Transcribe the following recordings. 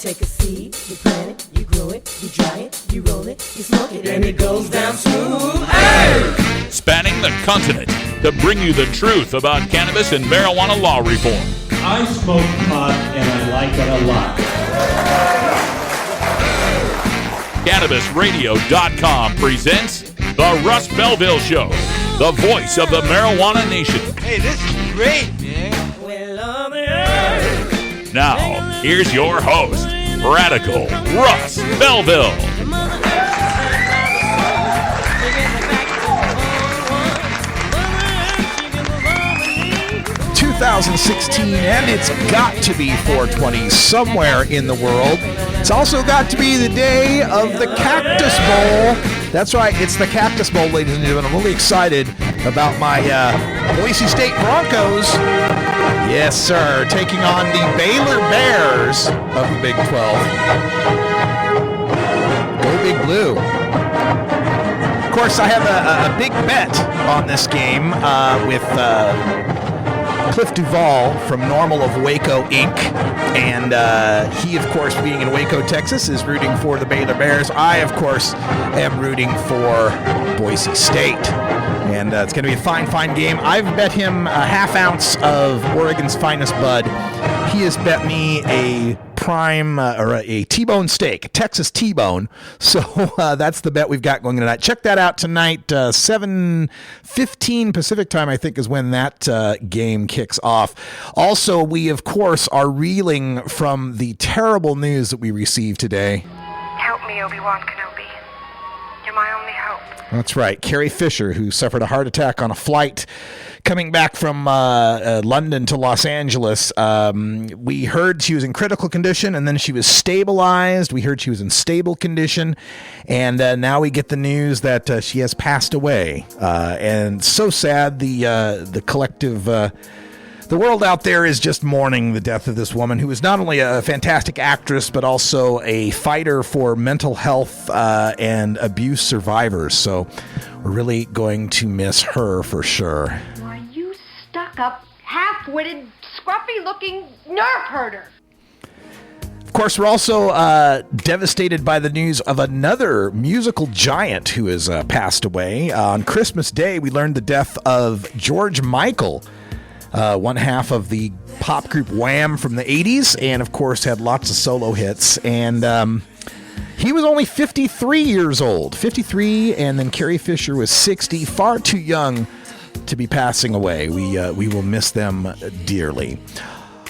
Take a seed, you plant it, you grow it, you dry it, you roll it, you smoke it, and it goes down smooth. Hey! Spanning the continent to bring you the truth about cannabis and marijuana law reform. I smoke pot and I like it a lot. CannabisRadio.com presents The Russ Belville Show, the voice of the marijuana nation. Hey, this is great, man. Now, here's your host, Radical Russ Belville. 2016, and it's got to be 420 somewhere in the world. It's also got to be the day of the Cactus Bowl. That's right, it's the Cactus Bowl, ladies and gentlemen. I'm really excited about my Boise State Broncos. Yes, sir, taking on the Baylor Bears of the Big 12. Go Big Blue. Of course, I have a big bet on this game with Cliff Duvall from Normal of Waco, Inc. And he, of course, being in Waco, Texas, is rooting for the Baylor Bears. I, of course, am rooting for Boise State. And it's going to be a fine, fine game. I've bet him a half ounce of Oregon's finest bud. He has bet me a prime or a T-bone steak, a Texas T-bone. So that's the bet we've got going tonight. Check that out tonight, 7:15 Pacific time, I think, is when that game kicks off. Also, we, of course, are reeling from the terrible news that we received today. Help me, Obi-Wan Kenobi. You're my only hope. That's right. Carrie Fisher, who suffered a heart attack on a flight coming back from London to Los Angeles. We heard she was in critical condition, and then she was stabilized. We heard she was in stable condition, and now we get the news that she has passed away. And so sad. The collective... The world out there is just mourning the death of this woman who is not only a fantastic actress, but also a fighter for mental health and abuse survivors. So we're really going to miss her for sure. Why, you stuck-up, half-witted, scruffy-looking nerve herder. Of course, we're also devastated by the news of another musical giant who has passed away. On Christmas Day, we learned the death of George Michael, one half of the pop group Wham from the 80s, and of course had lots of solo hits. And he was only 53 years old. 53, and then Carrie Fisher was 60, far too young to be passing away. We will miss them dearly.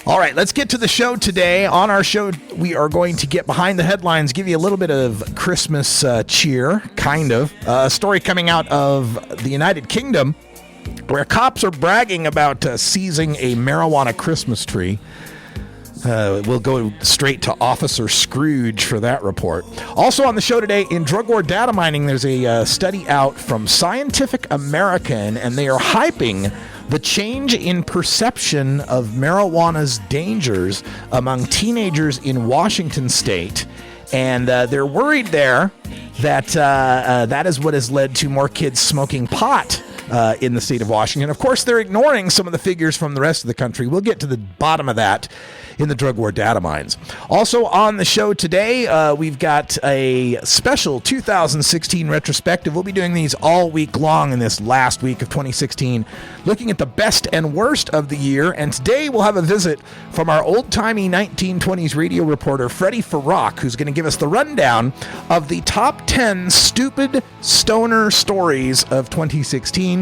All right, let's get to the show today. On our show, we are going to get behind the headlines, give you a little bit of Christmas cheer, kind of. A story coming out of the United Kingdom, where cops are bragging about seizing a marijuana Christmas tree. We'll go straight to Officer Scrooge for that report. Also on the show today, in drug war data mining, there's a study out from Scientific American, and they are hyping the change in perception of marijuana's dangers among teenagers in Washington state. And they're worried there that that is what has led to more kids smoking pot in the state of Washington. Of course, they're ignoring some of the figures from the rest of the country. We'll get to the bottom of that in the drug war data mines. Also on the show today, we've got a special 2016 retrospective. We'll be doing these all week long in this last week of 2016, looking at the best and worst of the year. And today we'll have a visit from our old-timey 1920s radio reporter, Freddie Farrock, who's going to give us the rundown of the top 10 stupid stoner stories of 2016.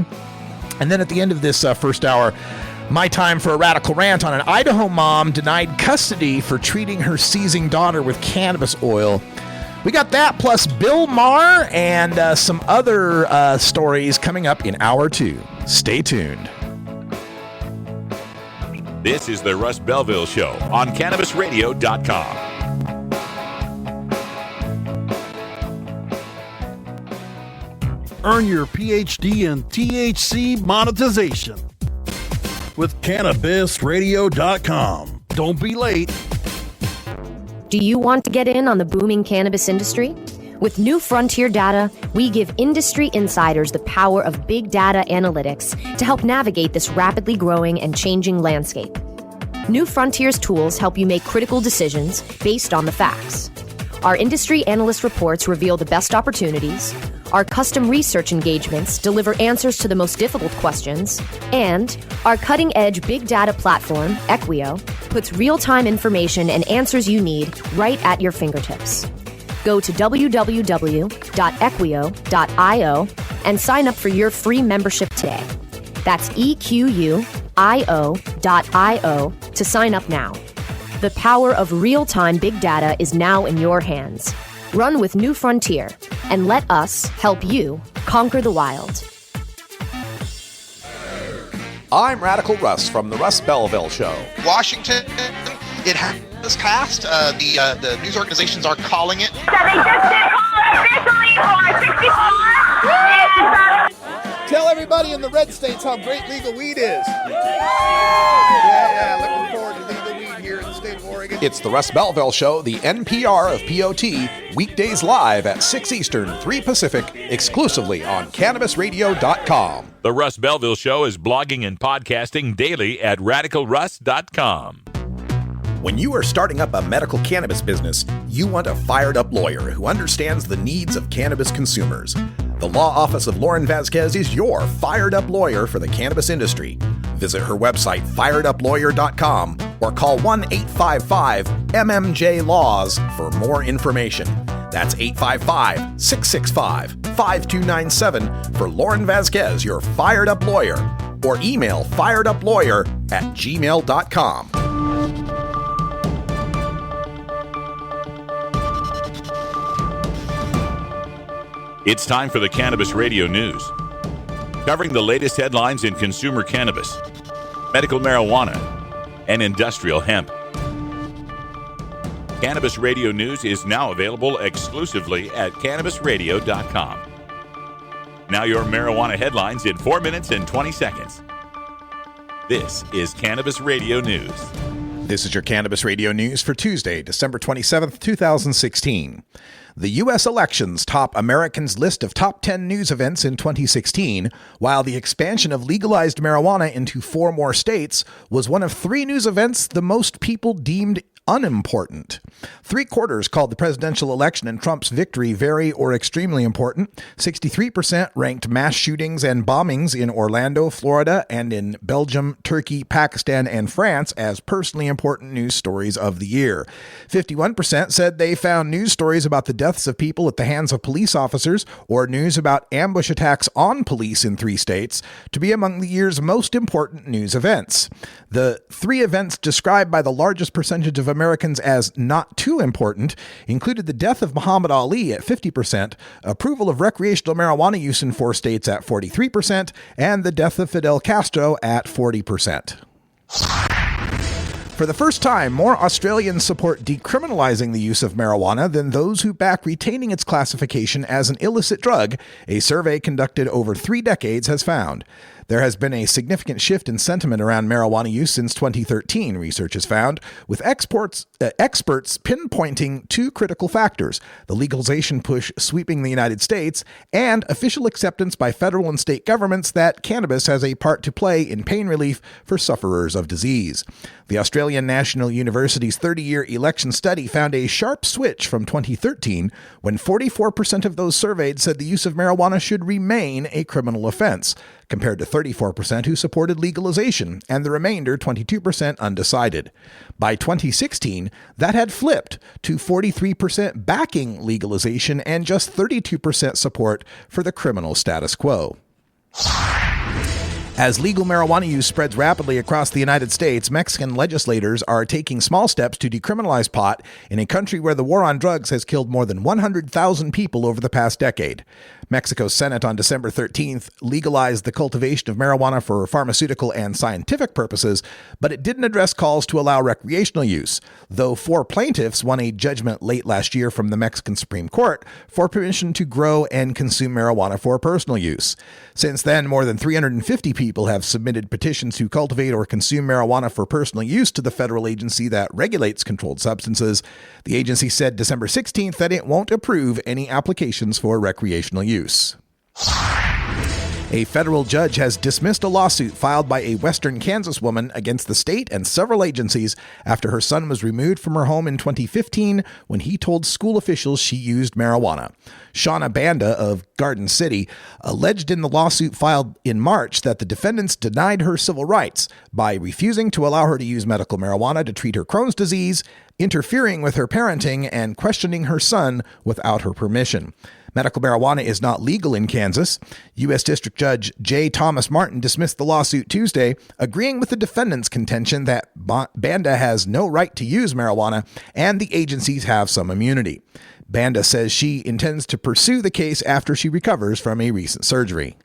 And then at the end of this first hour, my time for a radical rant on an Idaho mom denied custody for treating her seizing daughter with cannabis oil. We got that, plus Bill Maher and some other stories coming up in hour 2. Stay tuned. This is the Russ Belville Show on CannabisRadio.com. Earn your PhD in THC monetization with CannabisRadio.com. Don't be late. Do you want to get in on the booming cannabis industry? With New Frontier Data, we give industry insiders the power of big data analytics to help navigate this rapidly growing and changing landscape. New Frontier's tools help you make critical decisions based on the facts. Our industry analyst reports reveal the best opportunities. Our custom research engagements deliver answers to the most difficult questions. And our cutting-edge big data platform, Equio, puts real-time information and answers you need right at your fingertips. Go to www.equio.io and sign up for your free membership today. That's EQUIO.io to sign up now. The power of real-time big data is now in your hands. Run with New Frontier and let us help you conquer the wild. I'm Radical Russ from the Russ Belville Show. Washington, it has passed. The news organizations are calling it. So they just did call it officially for 64. Tell everybody in the red states how great legal weed is. Yeah, looking forward to legal weed here in the state of Oregon. It's the Russ Belville Show, the NPR of POT, weekdays live at 6 Eastern, 3 Pacific, exclusively on CannabisRadio.com. The Russ Belville Show is blogging and podcasting daily at RadicalRuss.com. When you are starting up a medical cannabis business, you want a fired-up lawyer who understands the needs of cannabis consumers. The law office of Lauren Vasquez is your fired-up lawyer for the cannabis industry. Visit her website, fireduplawyer.com, or call 1-855-MMJ-LAWS for more information. That's 855-665-5297 for Lauren Vasquez, your fired-up lawyer, or email fireduplawyer@gmail.com. It's time for the Cannabis Radio News, covering the latest headlines in consumer cannabis, medical marijuana, and industrial hemp. Cannabis Radio News is now available exclusively at CannabisRadio.com. Now your marijuana headlines in 4 minutes and 20 seconds. This is Cannabis Radio News. This is your Cannabis Radio News for Tuesday, December 27th, 2016. The U.S. elections top Americans' list of top 10 news events in 2016, while the expansion of legalized marijuana into 4 more states was one of 3 news events the most people deemed unimportant. 3/4 called the presidential election and Trump's victory very or extremely important. 63% ranked mass shootings and bombings in Orlando, Florida, and in Belgium, Turkey, Pakistan, and France as personally important news stories of the year. 51% said they found news stories about the deaths of people at the hands of police officers or news about ambush attacks on police in 3 states to be among the year's most important news events. The 3 events described by the largest percentage of Americans as not too important included the death of Muhammad Ali at 50%, approval of recreational marijuana use in 4 states at 43%, and the death of Fidel Castro at 40%. For the first time, more Australians support decriminalizing the use of marijuana than those who back retaining its classification as an illicit drug, a survey conducted over 3 decades has found. There has been a significant shift in sentiment around marijuana use since 2013, research has found, with experts pinpointing 2 critical factors: the legalization push sweeping the United States and official acceptance by federal and state governments that cannabis has a part to play in pain relief for sufferers of disease. The Australian National University's 30-year election study found a sharp switch from 2013, when 44% of those surveyed said the use of marijuana should remain a criminal offense, compared to 34% who supported legalization, and the remainder, 22%, undecided. By 2016, that had flipped to 43% backing legalization and just 32% support for the criminal status quo. As legal marijuana use spreads rapidly across the United States, Mexican legislators are taking small steps to decriminalize pot in a country where the war on drugs has killed more than 100,000 people over the past decade. Mexico's Senate on December 13th legalized the cultivation of marijuana for pharmaceutical and scientific purposes, but it didn't address calls to allow recreational use, though 4 plaintiffs won a judgment late last year from the Mexican Supreme Court for permission to grow and consume marijuana for personal use. Since then, more than 350 people have submitted petitions to cultivate or consume marijuana for personal use to the federal agency that regulates controlled substances. The agency said December 16th that it won't approve any applications for recreational use. A federal judge has dismissed a lawsuit filed by a Western Kansas woman against the state and several agencies after her son was removed from her home in 2015 when he told school officials she used marijuana. Shauna Banda of Garden City alleged in the lawsuit filed in March that the defendants denied her civil rights by refusing to allow her to use medical marijuana to treat her Crohn's disease, interfering with her parenting, and questioning her son without her permission. Medical marijuana is not legal in Kansas. U.S. District Judge J. Thomas Martin dismissed the lawsuit Tuesday, agreeing with the defendant's contention that Banda has no right to use marijuana and the agencies have some immunity. Banda says she intends to pursue the case after she recovers from a recent surgery.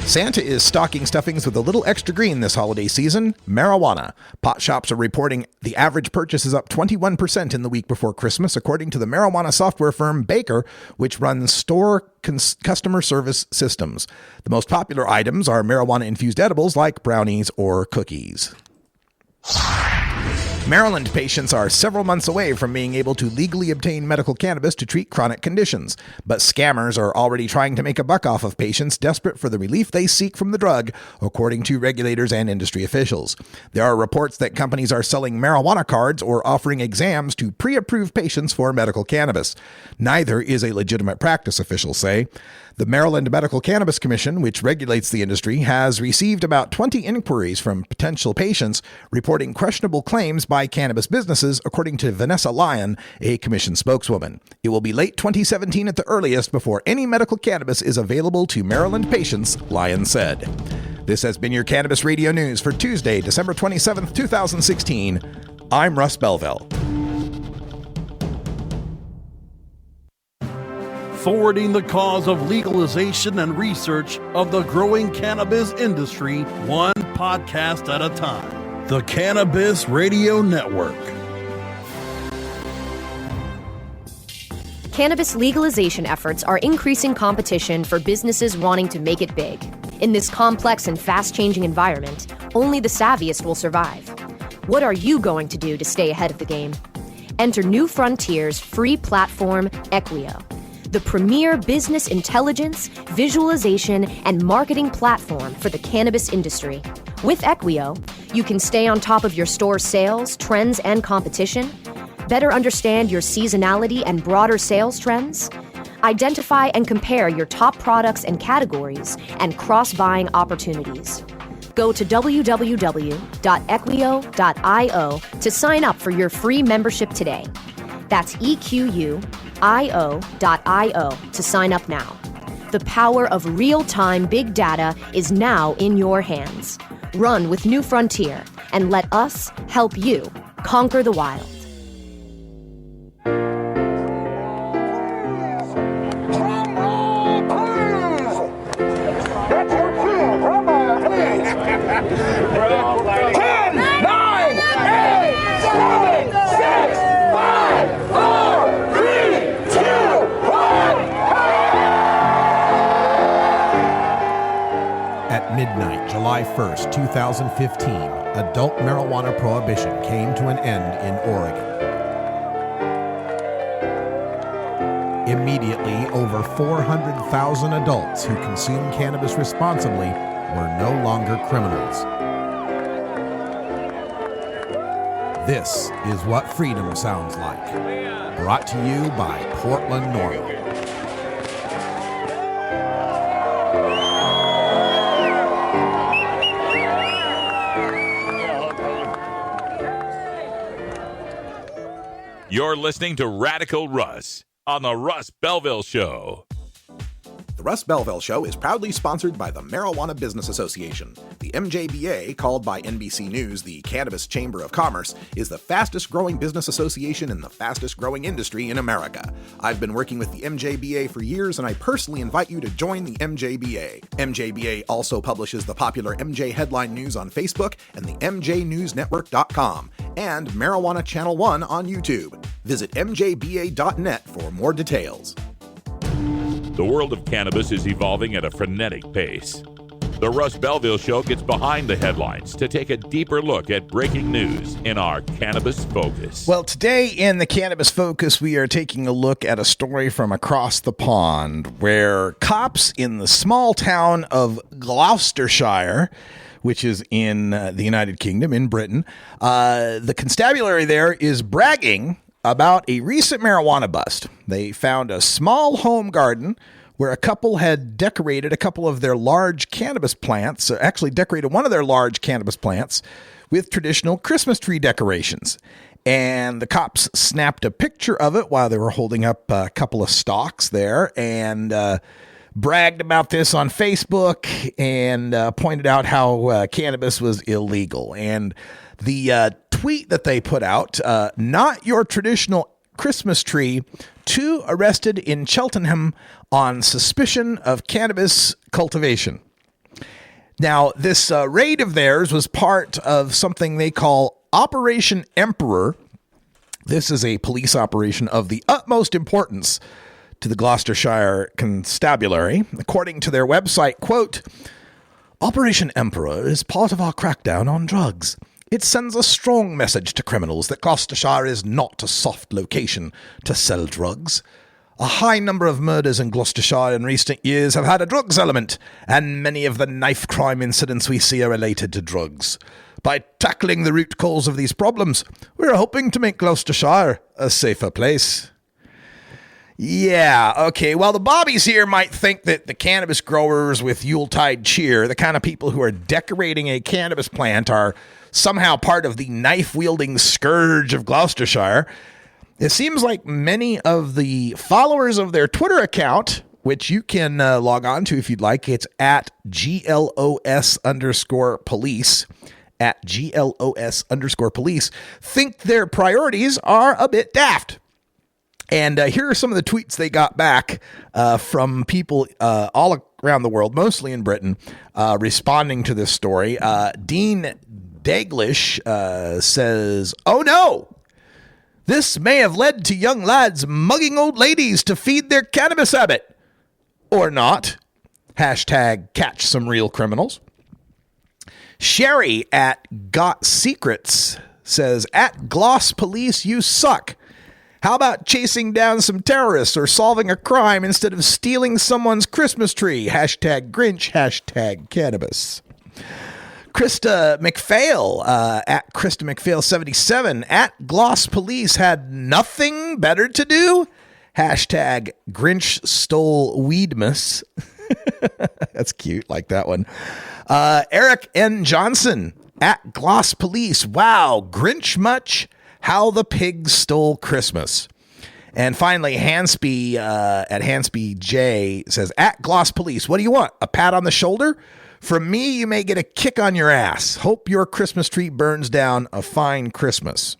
Santa is stocking stuffings with a little extra green this holiday season, marijuana. Pot shops are reporting the average purchase is up 21% in the week before Christmas, according to the marijuana software firm Baker, which runs store customer service systems. The most popular items are marijuana-infused edibles like brownies or cookies. Maryland patients are several months away from being able to legally obtain medical cannabis to treat chronic conditions, but scammers are already trying to make a buck off of patients desperate for the relief they seek from the drug, according to regulators and industry officials. There are reports that companies are selling marijuana cards or offering exams to pre-approve patients for medical cannabis. Neither is a legitimate practice, officials say. The Maryland Medical Cannabis Commission, which regulates the industry, has received about 20 inquiries from potential patients reporting questionable claims by cannabis businesses, according to Vanessa Lyon, a commission spokeswoman. It will be late 2017 at the earliest before any medical cannabis is available to Maryland patients, Lyon said. This has been your Cannabis Radio News for Tuesday, December 27th, 2016. I'm Russ Belville. Forwarding the cause of legalization and research of the growing cannabis industry, one podcast at a time. The Cannabis Radio Network. Cannabis legalization efforts are increasing competition for businesses wanting to make it big. In this complex and fast-changing environment, only the savviest will survive. What are you going to do to stay ahead of the game? Enter New Frontier's free platform, Equio, the premier business intelligence, visualization, and marketing platform for the cannabis industry. With Equio, you can stay on top of your store's sales, trends, and competition, better understand your seasonality and broader sales trends, identify and compare your top products and categories, and cross-buying opportunities. Go to www.equio.io to sign up for your free membership today. That's EQUIO.io to sign up now. The power of real-time big data is now in your hands. Run with New Frontier and let us help you conquer the wild. At midnight, July 1st, 2015, adult marijuana prohibition came to an end in Oregon. Immediately, over 400,000 adults who consume cannabis responsibly were no longer criminals. This is what freedom sounds like. Brought to you by Portland Normal. You're listening to Radical Russ on the Russ Belville Show. The Russ Belville Show is proudly sponsored by the Marijuana Business Association. The MJBA, called by NBC News the Cannabis Chamber of Commerce, is the fastest growing business association in the fastest growing industry in America. I've been working with the MJBA for years, and I personally invite you to join the MJBA. MJBA also publishes the popular MJ Headline News on Facebook and the MJNewsNetwork.com and Marijuana Channel 1 on YouTube. Visit mjba.net for more details. The world of cannabis is evolving at a frenetic pace. The Russ Belville Show gets behind the headlines to take a deeper look at breaking news in our Cannabis Focus. Well, today in the Cannabis Focus, we are taking a look at a story from across the pond where cops in the small town of Gloucestershire, which is in the United Kingdom, in Britain, the constabulary there is bragging about a recent marijuana bust. They found a small home garden where a couple had decorated a couple of their large cannabis plants, actually decorated one of their large cannabis plants with traditional Christmas tree decorations. And the cops snapped a picture of it while they were holding up a couple of stalks there and bragged about this on Facebook and pointed out how cannabis was illegal. And the tweet that they put out, not your traditional Christmas tree, 2 arrested in Cheltenham on suspicion of cannabis cultivation. Now, this raid of theirs was part of something they call Operation Emperor. This is a police operation of the utmost importance to the Gloucestershire Constabulary. According to their website, quote, Operation Emperor is part of our crackdown on drugs. It sends a strong message to criminals that Gloucestershire is not a soft location to sell drugs. A high number of murders in Gloucestershire in recent years have had a drugs element, and many of the knife crime incidents we see are related to drugs. By tackling the root cause of these problems, we're hoping to make Gloucestershire a safer place. Yeah, okay, well, the bobbies here might think that the cannabis growers with Yuletide cheer, the kind of people who are decorating a cannabis plant, are somehow part of the knife-wielding scourge of Gloucestershire. It seems like many of the followers of their Twitter account, which you can log on to if you'd like, it's at GLOS_police, at GLOS_police, think their priorities are a bit daft. And here are some of the tweets they got back from people all around the world, mostly in Britain, responding to this story. Dean Daglish says, "Oh no! This may have led to young lads mugging old ladies to feed their cannabis habit. Or not. Hashtag catch some real criminals." Sherry at Got Secrets says, "At Gloss Police, you suck. How about chasing down some terrorists or solving a crime instead of stealing someone's Christmas tree? Hashtag Grinch, hashtag cannabis." Krista McPhail, at Krista McPhail 77, at Gloss Police had nothing better to do? Hashtag Grinch stole Weedmas. That's cute, like that one. Eric N. Johnson, at Gloss Police, wow, Grinch much? How the pigs stole Christmas. And finally, Hansby at Hansby J says, at Gloss Police, what do you want? A pat on the shoulder? From me, you may get a kick on your ass. Hope your Christmas tree burns down a fine Christmas.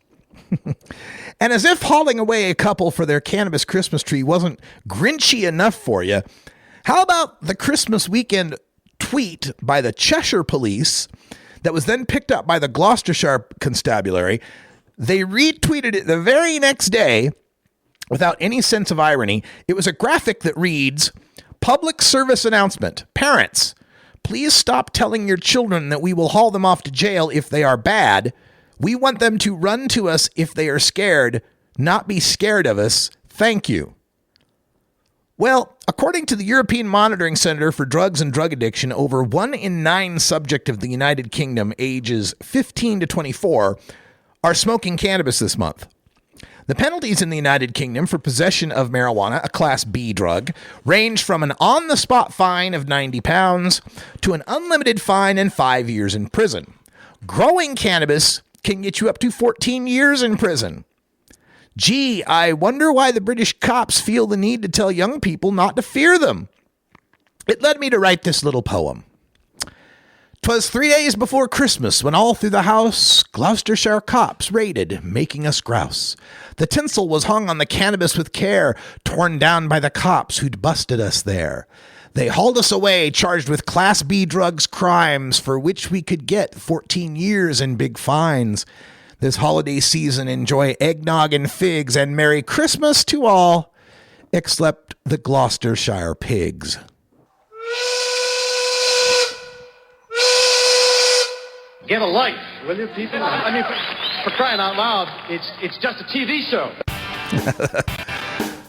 And as if hauling away a couple for their cannabis Christmas tree wasn't Grinchy enough for you, how about the Christmas weekend tweet by the Cheshire Police that was then picked up by the Gloucestershire Constabulary? They retweeted it the very next day without any sense of irony. It was a graphic that reads, "Public service announcement. Parents, please stop telling your children that we will haul them off to jail if they are bad. We want them to run to us if they are scared, not be scared of us. Thank you." Well, according to the European Monitoring Center for Drugs and Drug Addiction, over 1 in 9 subjects of the United Kingdom ages 15 to 24 are smoking cannabis this month. The penalties in the United Kingdom for possession of marijuana, a Class B drug, range from an on-the-spot fine of £90 to an unlimited fine and 5 years in prison. Growing cannabis can get you up to 14 years in prison. Gee, I wonder why the British cops feel the need to tell young people not to fear them. It led me to write this little poem. 'Twas 3 days before Christmas when all through the house Gloucestershire cops raided, making us grouse. The tinsel was hung on the cannabis with care, torn down by the cops who'd busted us there. They hauled us away, charged with Class B drugs crimes, for which we could get 14 years and big fines. This holiday season enjoy eggnog and figs, and Merry Christmas to all, except the Gloucestershire pigs. Get a life, will you, people? I mean, for crying out loud, it's just a TV show.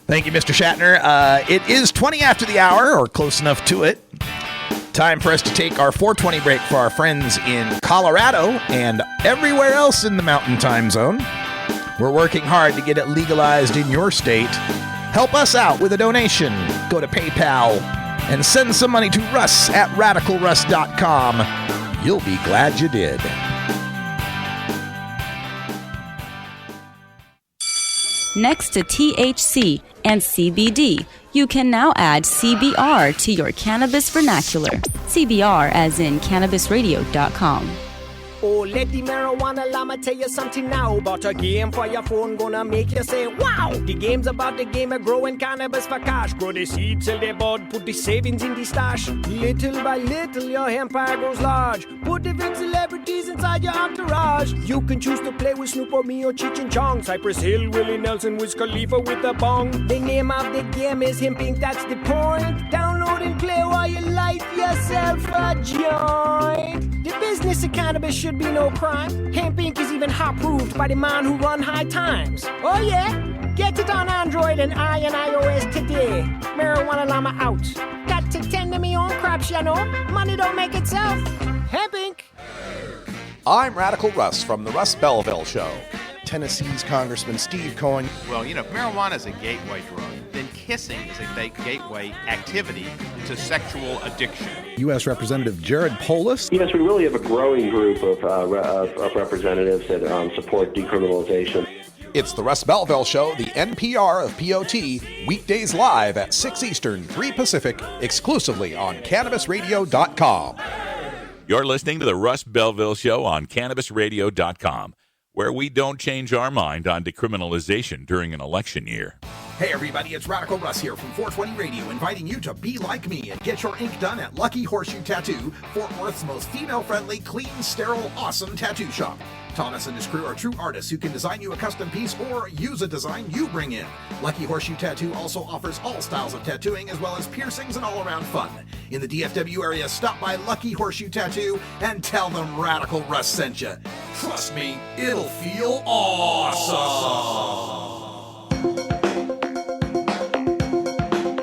Thank you, Mr. Shatner. It is 20 after the hour, or close enough to it. Time for us to take our 420 break for our friends in Colorado and everywhere else in the Mountain Time Zone. We're working hard to get it legalized in your state. Help us out with a donation. Go to PayPal and send some money to Russ at RadicalRuss.com. You'll be glad you did. Next to THC and CBD, you can now add CBR to your cannabis vernacular. CBR as in CannabisRadio.com. Oh, let the marijuana llama tell you something now about a game for your phone gonna make you say, wow! The game's about the game of growing cannabis for cash. Grow the seed, sell the bud, put the savings in the stash. Little by little, your empire grows large. Put different celebrities inside your entourage. You can choose to play with Snoop or me or Cheech and Chong, Cypress Hill, Willie Nelson, Wiz Khalifa with a bong. The name of the game is Hemp Inc., that's the point. Download and play while you light yourself a joint. The business of cannabis should be no crime. Hemp Inc. is even hot-proofed by the man who run High Times. Oh yeah? Get it on Android and iOS today. Marijuana Llama out. Got to tend to me own crops, you know. Money don't make itself. Hemp Inc. I'm Radical Russ from the Russ Belville Show. Tennessee's Congressman Steve Cohen. Well, you know, if marijuana is a gateway drug, then kissing is a gateway activity to sexual addiction. U.S. Representative Jared Polis. Yes, we really have a growing group of representatives that support decriminalization. It's the Russ Belville Show, the NPR of POT, weekdays live at 6 Eastern, 3 Pacific, exclusively on CannabisRadio.com. You're listening to the Russ Belville Show on CannabisRadio.com, where we don't change our mind on decriminalization during an election year. Hey everybody, it's Radical Russ here from 420 Radio, inviting you to be like me and get your ink done at Lucky Horseshoe Tattoo, Fort Worth's most female-friendly, clean, sterile, awesome tattoo shop. Thomas and his crew are true artists who can design you a custom piece or use a design you bring in. Lucky Horseshoe Tattoo also offers all styles of tattooing as well as piercings and all-around fun. In the DFW area, stop by Lucky Horseshoe Tattoo and tell them Radical Russ sent you. Trust me, it'll feel awesome.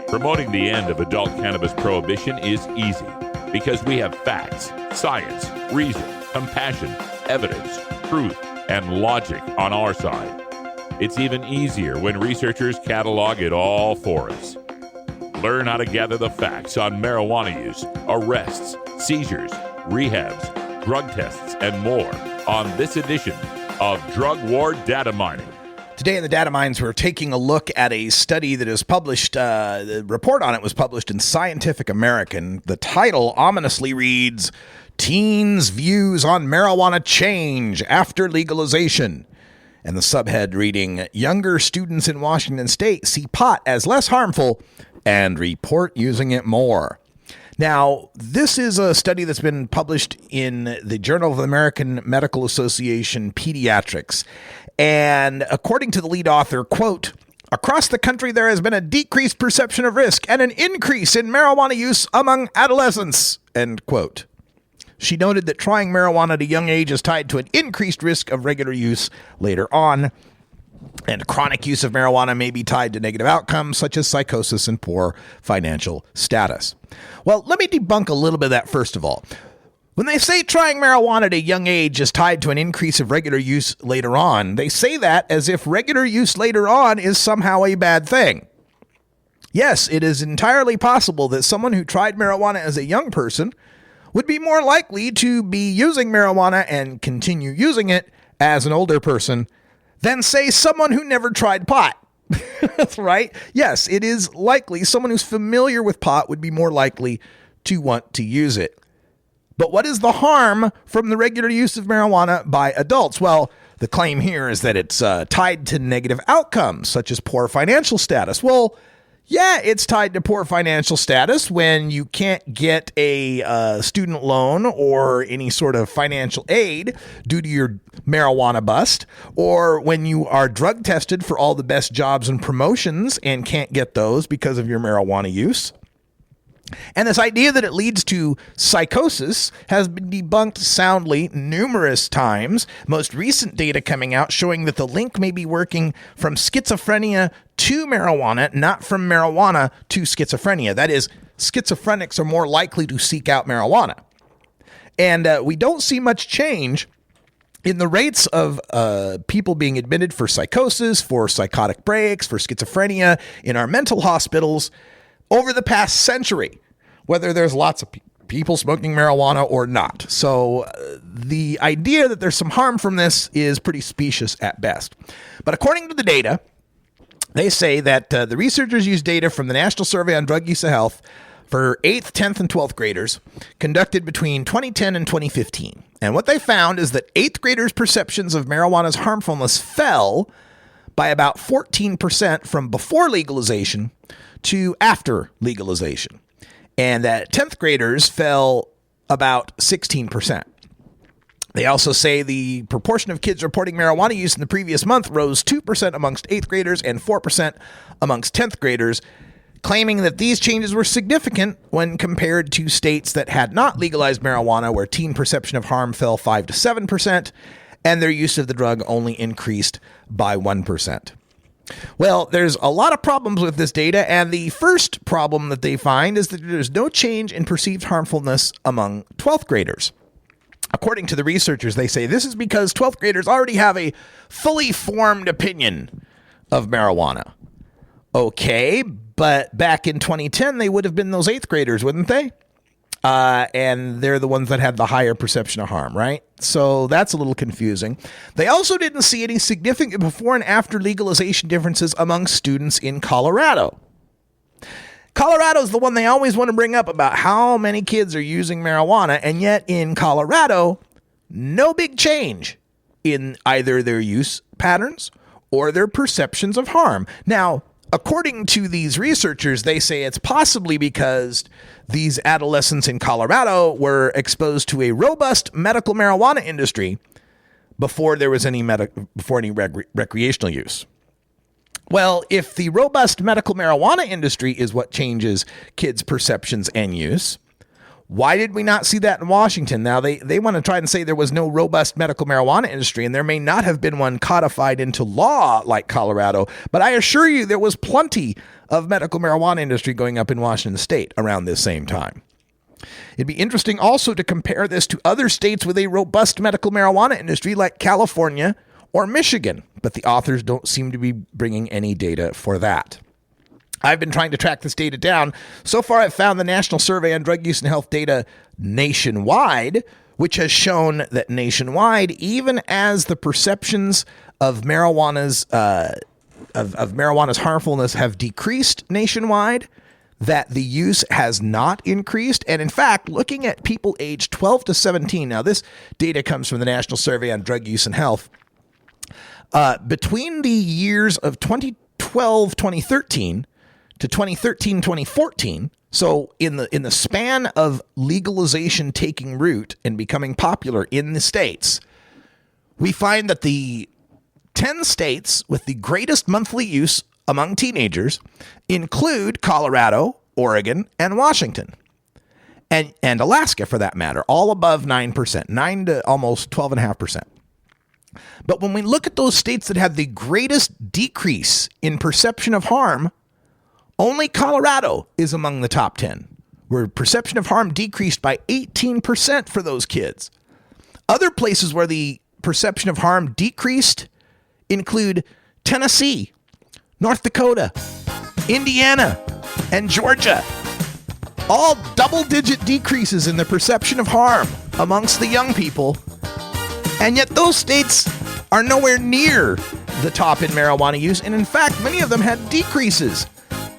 Promoting the end of adult cannabis prohibition is easy because we have facts, science, reason, compassion, evidence, truth, and logic on our side. It's even easier when researchers catalog it all for us. Learn how to gather the facts on marijuana use, arrests, seizures, rehabs, drug tests, and more on this edition of Drug War Data Mining. Today in the Data Mines, we're taking a look at a study that is published. The report on it was published in Scientific American. The title ominously reads, Teens' Views on Marijuana Change After Legalization. And the subhead reading, Younger students in Washington State see pot as less harmful and report using it more. Now, this is a study that's been published in the Journal of the American Medical Association Pediatrics. And according to the lead author, quote, across the country, there has been a decreased perception of risk and an increase in marijuana use among adolescents, end quote. She noted that trying marijuana at a young age is tied to an increased risk of regular use later on. And chronic use of marijuana may be tied to negative outcomes such as psychosis and poor financial status. Well, let me debunk a little bit of that first of all. When they say trying marijuana at a young age is tied to an increase of regular use later on, they say that as if regular use later on is somehow a bad thing. Yes, it is entirely possible that someone who tried marijuana as a young person would be more likely to be using marijuana and continue using it as an older person than, say, someone who never tried pot. That's right. Yes, it is likely someone who's familiar with pot would be more likely to want to use it. But what is the harm from the regular use of marijuana by adults? Well, the claim here is that it's tied to negative outcomes, such as poor financial status. Well, yeah, it's tied to poor financial status when you can't get a student loan or any sort of financial aid due to your marijuana bust, or when you are drug tested for all the best jobs and promotions and can't get those because of your marijuana use. And this idea that it leads to psychosis has been debunked soundly numerous times. Most recent data coming out showing that the link may be working from schizophrenia to marijuana, not from marijuana to schizophrenia. That is, schizophrenics are more likely to seek out marijuana. And we don't see much change in the rates of people being admitted for psychosis, for psychotic breaks, for schizophrenia in our mental hospitals over the past century, whether there's lots of people smoking marijuana or not. So the idea that there's some harm from this is pretty specious at best. But according to the data, they say that the researchers used data from the National Survey on Drug Use and Health for 8th, 10th, and 12th graders conducted between 2010 and 2015. And what they found is that 8th graders' perceptions of marijuana's harmfulness fell by about 14% from before legalization to after legalization. And that 10th graders fell about 16%. They also say the proportion of kids reporting marijuana use in the previous month rose 2% amongst 8th graders and 4% amongst 10th graders, claiming that these changes were significant when compared to states that had not legalized marijuana, where teen perception of harm fell 5 to 7%, and their use of the drug only increased by 1%. Well, there's a lot of problems with this data, and the first problem that they find is that there's no change in perceived harmfulness among 12th graders. According to the researchers, they say this is because 12th graders already have a fully formed opinion of marijuana. Okay, but back in 2010, they would have been those 8th graders, wouldn't they? And they're the ones that had the higher perception of harm, right? So that's a little confusing. They also didn't see any significant before and after legalization differences among students in Colorado. Colorado is the one they always want to bring up about how many kids are using marijuana, and yet in Colorado, no big change in either their use patterns or their perceptions of harm. Now, according to these researchers, they say it's possibly because these adolescents in Colorado were exposed to a robust medical marijuana industry before there was any recreational use. Well, if the robust medical marijuana industry is what changes kids' perceptions and use, why did we not see that in Washington? Now, they want to try and say there was no robust medical marijuana industry, and there may not have been one codified into law like Colorado, but I assure you there was plenty of medical marijuana industry going up in Washington state around this same time. It'd be interesting also to compare this to other states with a robust medical marijuana industry like California or Michigan, but the authors don't seem to be bringing any data for that. I've been trying to track this data down. So far, I've found the National Survey on Drug Use and Health data nationwide, which has shown that nationwide, even as the perceptions of marijuana's harmfulness have decreased nationwide, that the use has not increased. And in fact, looking at people aged 12 to 17, now this data comes from the National Survey on Drug Use and Health, between the years of 2012-2013 to 2013-2014, so in the span of legalization taking root and becoming popular in the states, we find that the 10 states with the greatest monthly use among teenagers include Colorado, Oregon, and Washington, and Alaska for that matter, all above 9%, 9 to almost 12.5%. But when we look at those states that have the greatest decrease in perception of harm, only Colorado is among the top 10, where perception of harm decreased by 18% for those kids. Other places where the perception of harm decreased include Tennessee, North Dakota, Indiana, and Georgia. All double-digit decreases in the perception of harm amongst the young people. And yet those states are nowhere near the top in marijuana use. And in fact, many of them had decreases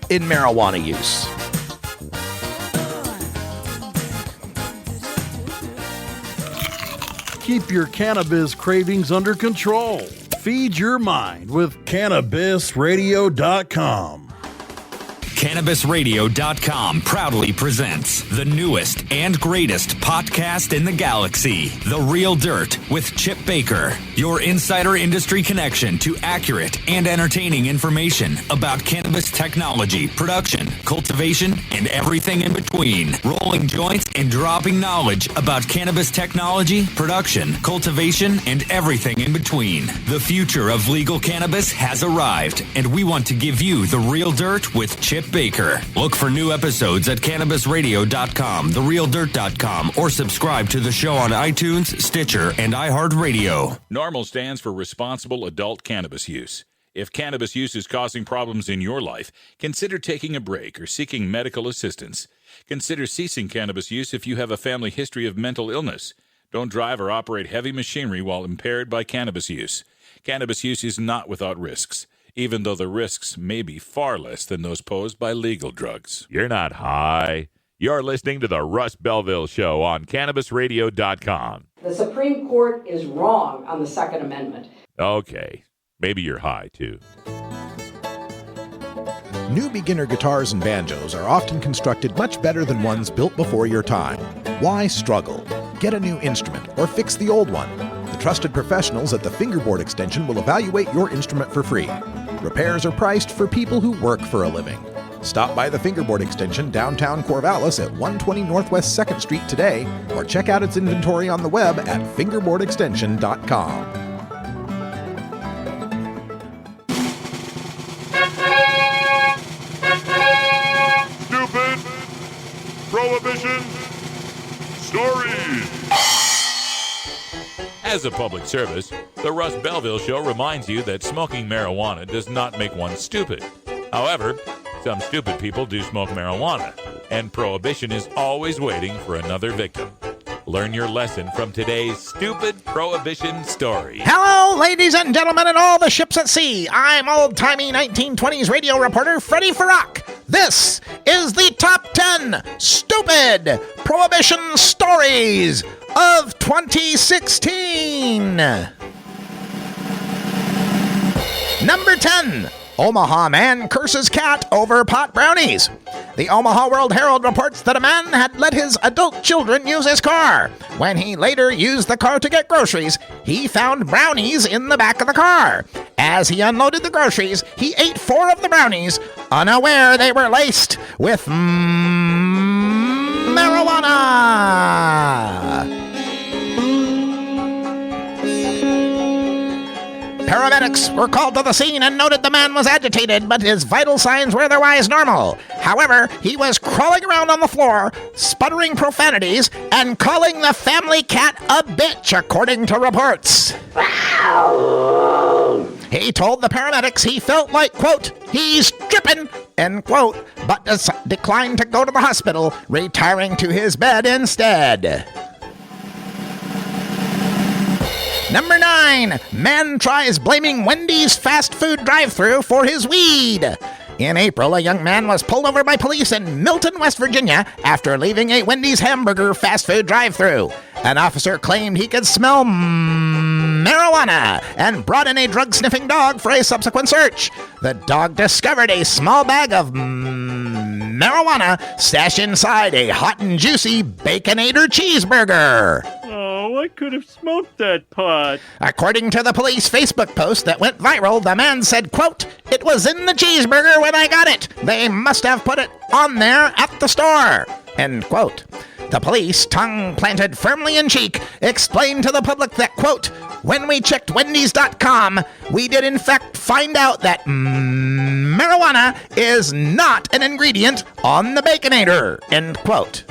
in marijuana use. Keep your cannabis cravings under control. Feed your mind with CannabisRadio.com. CannabisRadio.com proudly presents the newest and greatest podcast in the galaxy, The Real Dirt with Chip Baker, your insider industry connection to accurate and entertaining information about cannabis technology, production, cultivation, and everything in between. Rolling joints and dropping knowledge about cannabis technology, production, cultivation, and everything in between. The future of legal cannabis has arrived, and we want to give you The Real Dirt with Chip Baker. Look for new episodes at CannabisRadio.com, TheRealDirt.com, or subscribe to the show on iTunes, Stitcher, and iHeartRadio. NORMAL stands for Responsible Adult Cannabis Use. If cannabis use is causing problems in your life, consider taking a break or seeking medical assistance. Consider ceasing cannabis use if you have a family history of mental illness. Don't drive or operate heavy machinery while impaired by cannabis use. Cannabis use is not without risks, even though the risks may be far less than those posed by legal drugs. You're not high. You're listening to the Russ Belville Show on CannabisRadio.com. The Supreme Court is wrong on the Second Amendment. Okay, maybe you're high, too. New beginner guitars and banjos are often constructed much better than ones built before your time. Why struggle? Get a new instrument or fix the old one. The trusted professionals at the Fingerboard Extension will evaluate your instrument for free. Repairs are priced for people who work for a living. Stop by the Fingerboard Extension downtown Corvallis at 120 Northwest 2nd Street today, or check out its inventory on the web at fingerboardextension.com. Stupid Prohibition Stories. As a public service, the Russ Belville Show reminds you that smoking marijuana does not make one stupid. However, some stupid people do smoke marijuana, and prohibition is always waiting for another victim. Learn your lesson from today's Stupid Prohibition Story. Hello, ladies and gentlemen, and all the ships at sea. I'm old-timey 1920s radio reporter Freddie Farrak. This is the top 10 Stupid Prohibition Stories of 2016. Number 10. Omaha man curses cat over pot brownies. The Omaha World Herald reports that a man had let his adult children use his car. When he later used the car to get groceries, he found brownies in the back of the car. As he unloaded the groceries, he ate 4 of the brownies, unaware they were laced with marijuana. Paramedics were called to the scene and noted the man was agitated, but his vital signs were otherwise normal. However, he was crawling around on the floor, sputtering profanities, and calling the family cat a bitch, according to reports. He told the paramedics he felt like, quote, he's tripping, end quote, but declined to go to the hospital, retiring to his bed instead. Number 9. Man tries blaming Wendy's fast food drive-thru for his weed. In April, a young man was pulled over by police in Milton, West Virginia after leaving a Wendy's hamburger fast food drive-thru. An officer claimed he could smell marijuana and brought in a drug-sniffing dog for a subsequent search. The dog discovered a small bag of marijuana stashed inside a hot and juicy Baconator cheeseburger. Oh, I could have smoked that pot. According to the police Facebook post that went viral, the man said, quote, it was in the cheeseburger when I got it. They must have put it on there at the store, end quote. The police, tongue planted firmly in cheek, explained to the public that, quote, when we checked Wendy's.com, we did in fact find out that marijuana is not an ingredient on the Baconator, end quote.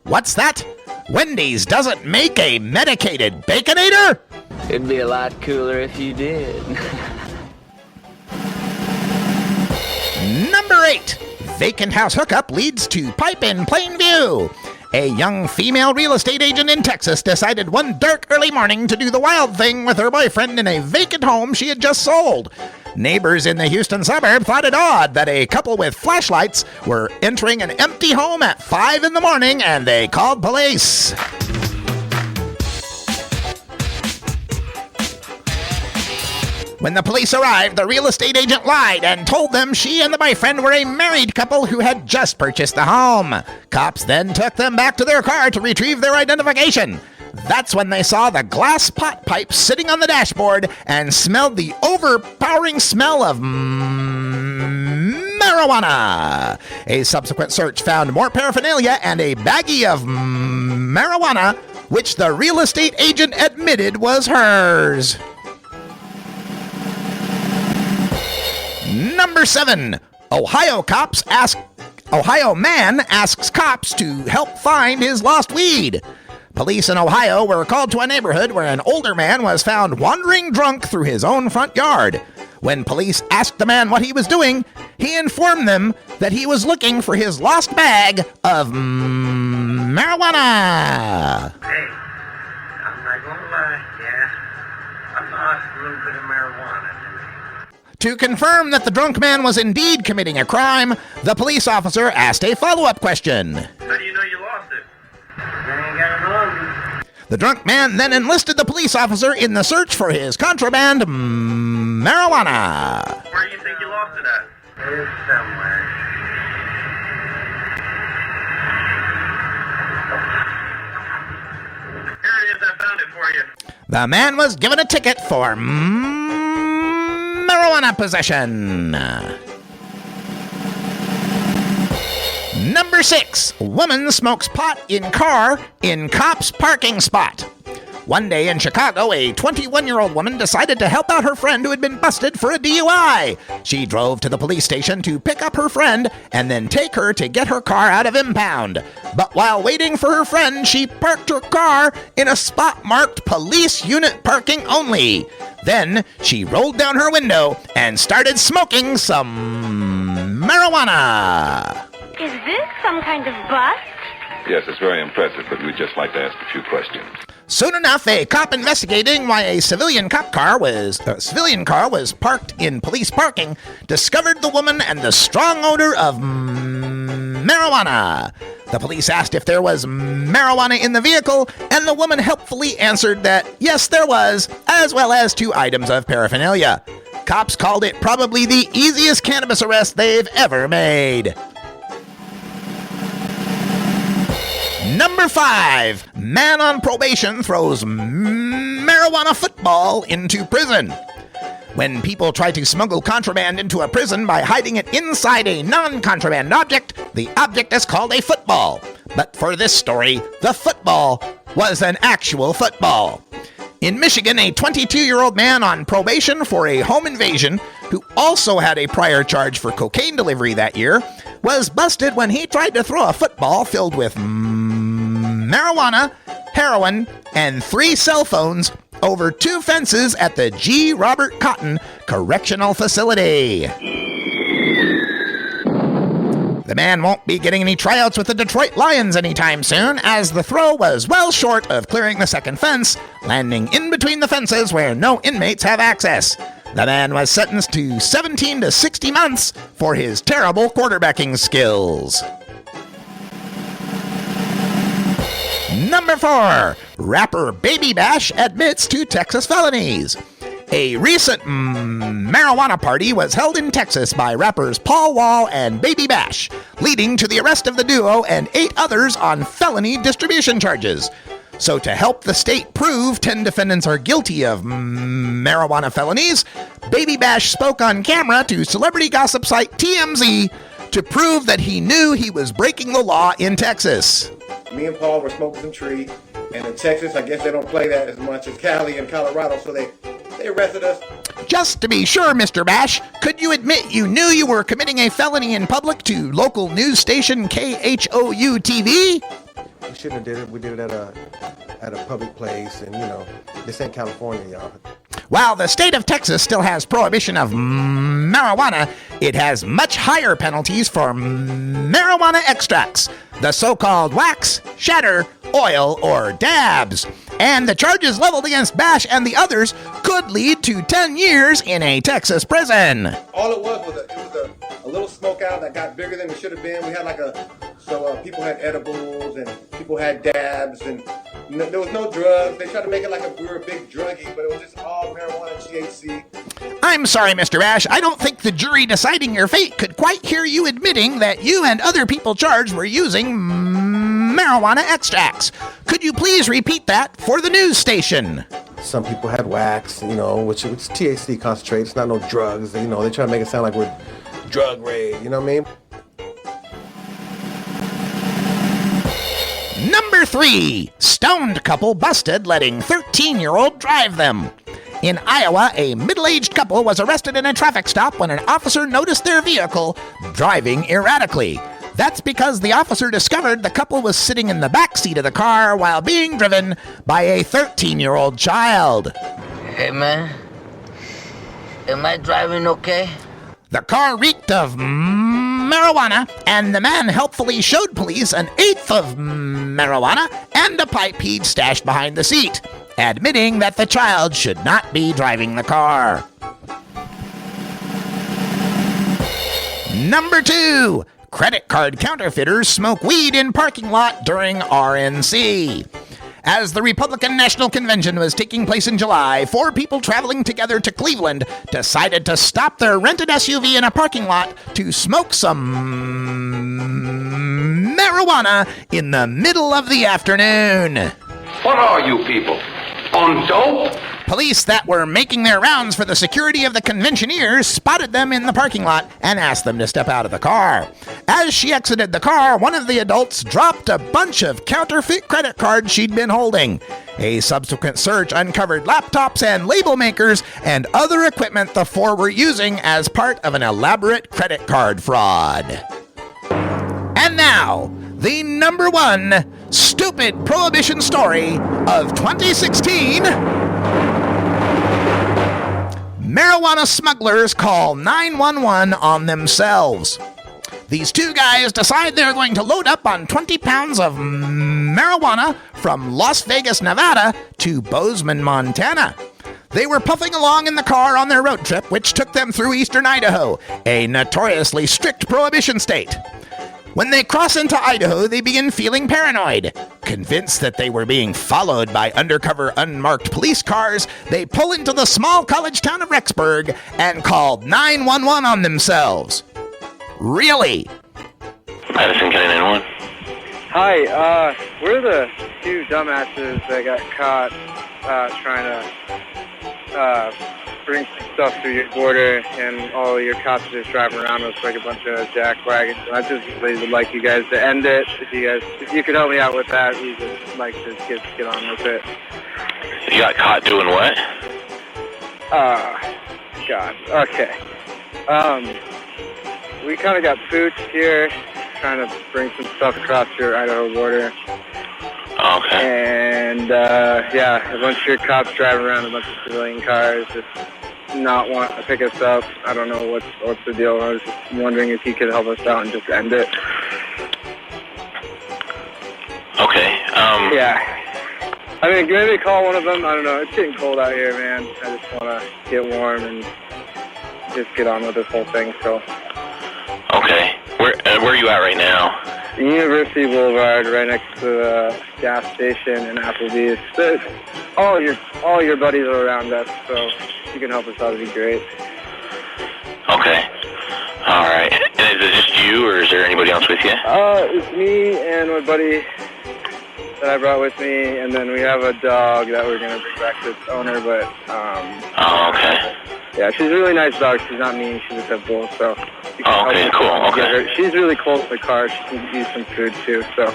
What's that? Wendy's doesn't make a medicated Baconator? It'd be a lot cooler if you did. Number 8. Vacant house hookup leads to pipe in plain view. A young female real estate agent in Texas decided one dark early morning to do the wild thing with her boyfriend in a vacant home she had just sold. Neighbors in the Houston suburb thought it odd that a couple with flashlights were entering an empty home at 5 in the morning, and they called police. When the police arrived, the real estate agent lied and told them she and the boyfriend were a married couple who had just purchased the home. Cops then took them back to their car to retrieve their identification. That's when they saw the glass pot pipe sitting on the dashboard and smelled the overpowering smell of marijuana. A subsequent search found more paraphernalia and a baggie of marijuana, which the real estate agent admitted was hers. Number 7. Ohio man asks cops to help find his lost weed. Police in Ohio were called to a neighborhood where an older man was found wandering drunk through his own front yard. When police asked the man what he was doing, he informed them that he was looking for his lost bag of marijuana. Hey, I'm not gonna lie, yeah, I lost a little bit of marijuana today. To confirm that the drunk man was indeed committing a crime, the police officer asked a follow-up question. How do you know you lost it? I ain't got it on me. The drunk man then enlisted the police officer in the search for his contraband marijuana. Where do you think you lost it at? It's somewhere. Here it is, I found it for you. The man was given a ticket for marijuana possession. Number 6. Woman smokes pot in car in cop's parking spot. One day in Chicago, a 21-year-old woman decided to help out her friend who had been busted for a DUI. She drove to the police station to pick up her friend and then take her to get her car out of impound. But while waiting for her friend, she parked her car in a spot marked police unit parking only. Then she rolled down her window and started smoking some marijuana. Is this some kind of bust? Yes, it's very impressive, but we'd just like to ask a few questions. Soon enough, a cop investigating why a civilian car was parked in police parking discovered the woman and the strong odor of marijuana. The police asked if there was marijuana in the vehicle, and the woman helpfully answered that yes, there was, as well as 2 items of paraphernalia. Cops called it probably the easiest cannabis arrest they've ever made. Number 5. Man on probation throws marijuana football into prison. When people try to smuggle contraband into a prison by hiding it inside a non-contraband object, the object is called a football. But for this story, the football was an actual football. In Michigan, a 22-year-old man on probation for a home invasion, who also had a prior charge for cocaine delivery that year, was busted when he tried to throw a football filled with marijuana, heroin, and 3 cell phones over 2 fences at the G. Robert Cotton Correctional Facility. The man won't be getting any tryouts with the Detroit Lions anytime soon, as the throw was well short of clearing the second fence, landing in between the fences where no inmates have access. The man was sentenced to 17 to 60 months for his terrible quarterbacking skills. Number 4. Rapper Baby Bash admits to Texas felonies. A recent marijuana party was held in Texas by rappers Paul Wall and Baby Bash, leading to the arrest of the duo and 8 others on felony distribution charges. So to help the state prove 10 defendants are guilty of marijuana felonies, Baby Bash spoke on camera to celebrity gossip site TMZ to prove that he knew he was breaking the law in Texas. Me and Paul were smoking some tree, and in Texas, I guess they don't play that as much as Cali and Colorado, so they arrested us. Just to be sure, Mr. Bash, could you admit you knew you were committing a felony in public to local news station KHOU-TV? We shouldn't have did it. We did it at a public place, and this ain't California, y'all. While the state of Texas still has prohibition of marijuana, it has much higher penalties for marijuana extracts, the so-called wax, shatter, oil, or dabs. And the charges leveled against Bash and the others could lead to 10 years in a Texas prison. All it was a little smoke out that got bigger than it should have been. We had people had edibles and people had dabs, and there was no drugs. They tried to make it like we were a big druggie, but it was just all marijuana and THC. I'm sorry, Mr. Ash. I don't think the jury deciding your fate could quite hear you admitting that you and other people charged were using marijuana extracts. Could you please repeat that for the news station? Some people had wax, which is THC concentrate. It's not no drugs. They try to make it sound like we're drug raid. You know what I mean? Number 3, stoned couple busted letting 13-year-old drive them. In Iowa, a middle-aged couple was arrested in a traffic stop when an officer noticed their vehicle driving erratically. That's because the officer discovered the couple was sitting in the back seat of the car while being driven by a 13-year-old child. Hey, man. Am I driving okay? The car reeked of marijuana, and the man helpfully showed police an eighth of marijuana and a pipe he'd stashed behind the seat, admitting that the child should not be driving the car. Number 2, credit card counterfeiters smoke weed in parking lot during RNC. As the Republican National Convention was taking place in July, 4 people traveling together to Cleveland decided to stop their rented SUV in a parking lot to smoke some marijuana in the middle of the afternoon. What are you people? On dope? Police that were making their rounds for the security of the conventioneers spotted them in the parking lot and asked them to step out of the car. As she exited the car, one of the adults dropped a bunch of counterfeit credit cards she'd been holding. A subsequent search uncovered laptops and label makers and other equipment the 4 were using as part of an elaborate credit card fraud. And now, the number 1 stupid prohibition story of 2016. Marijuana smugglers call 911 on themselves. These 2 guys decide they're going to load up on 20 pounds of marijuana from Las Vegas, Nevada to Bozeman, Montana. They were puffing along in the car on their road trip, which took them through eastern Idaho, a notoriously strict prohibition state. When they cross into Idaho, they begin feeling paranoid. Convinced that they were being followed by undercover unmarked police cars, they pull into the small college town of Rexburg and call 911 on themselves. Really? Madison County 911. Hi, we're the 2 dumbasses that got caught trying to bring some stuff through your border, and all your cops are just driving around us like a bunch of jackwagons. I just really would like you guys to end it. If you could help me out with that, we would like to get on with it. You got caught doing what? God. Okay. We kind of got pooched here, trying to bring some stuff across your Idaho border. Okay. And, yeah, a bunch of your cops driving around a bunch of civilian cars, just not want to pick us up. I don't know what's the deal. I was just wondering if you could help us out and just end it. Okay. Yeah. I mean, maybe call one of them. I don't know. It's getting cold out here, man. I just want to get warm and just get on with this whole thing, so. Okay. Where are you at right now? University Boulevard, right next to the gas station and Applebee's. All your buddies are around us, so if you can help us out, it'd be great. Okay. All right. And is it just you, or is there anybody else with you? It's me and my buddy that I brought with me, and then we have a dog that we're gonna bring back to its owner. But Oh, okay. yeah, she's a really nice dog. She's not mean. She's a pit bull, so. Oh, okay, cool. Okay. She's really close to the car. She can use some food too, so.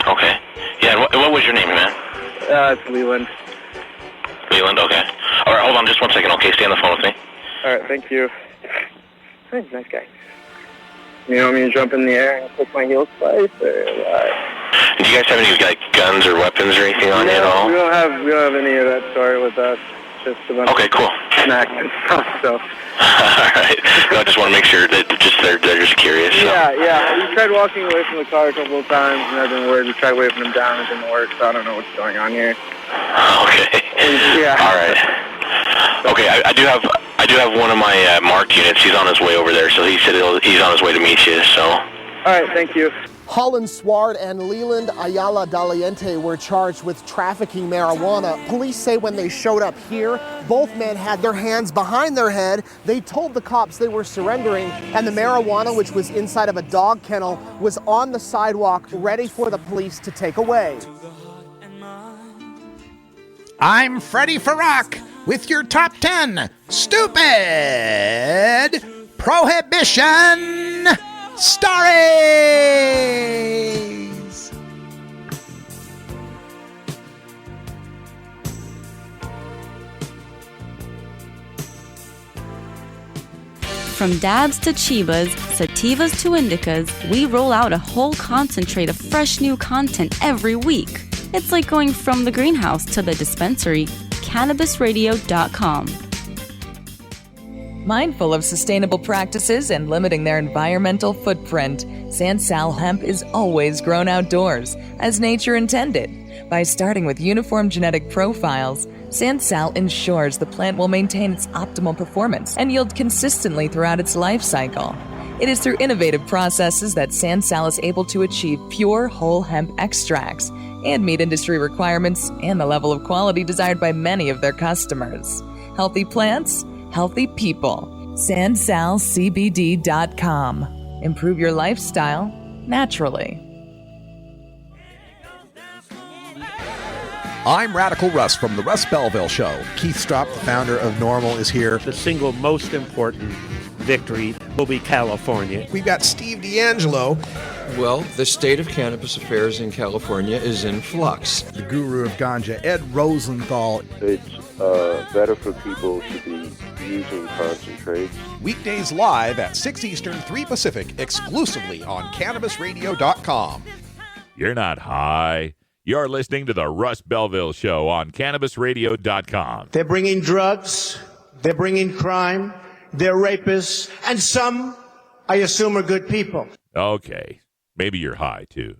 Okay. Yeah. And what was your name, man? It's Leland. Leland. Okay. All right. Hold on, just 1 second. Okay, stay on the phone with me. All right. Thank you. Hey, nice guy. You want me to jump in the air and click my heels twice, or what? Do you guys have any guns or weapons or anything on you at all? We don't have any of that sort with us. Just a bunch of snacks and stuff. So. All right. No, I just want to make sure that they're just curious. So. Yeah. We tried walking away from the car a couple of times, and that didn't work. We tried waving them down, it didn't work. So I don't know what's going on here. Okay. Yeah. All right. Okay, I do have one of my marked units. He's on his way over there, so he said he's on his way to meet you. So. All right. Thank you. Holland Sward and Leland Ayala Daliente were charged with trafficking marijuana. Police say when they showed up here, both men had their hands behind their head. They told the cops they were surrendering, and the marijuana, which was inside of a dog kennel, was on the sidewalk ready for the police to take away. I'm Freddie Farrak with your top 10 stupid prohibition stories. From dabs to chivas, sativas to indicas, we roll out a whole concentrate of fresh new content every week. It's like going from the greenhouse to the dispensary. CannabisRadio.com. Mindful of sustainable practices and limiting their environmental footprint, Sansal hemp is always grown outdoors, as nature intended. By starting with uniform genetic profiles, Sansal ensures the plant will maintain its optimal performance and yield consistently throughout its life cycle. It is through innovative processes that Sansal is able to achieve pure whole hemp extracts and meet industry requirements and the level of quality desired by many of their customers. Healthy plants, healthy people. SansalCBD.com. Improve your lifestyle naturally. I'm Radical Russ from the Russ Belville Show. Keith Stropp, the founder of NORML, is here. The single most important victory will be California. We've got Steve D'Angelo. Well, the state of cannabis affairs in California is in flux. The guru of ganja, Ed Rosenthal. It's better for people to be using concentrates. Weekdays live at 6 Eastern, 3 Pacific, exclusively on CannabisRadio.com. You're not high. You're listening to the Russ Belville Show on CannabisRadio.com. They're bringing drugs. They're bringing crime. They're rapists. And some, I assume, are good people. Okay. Maybe you're high, too.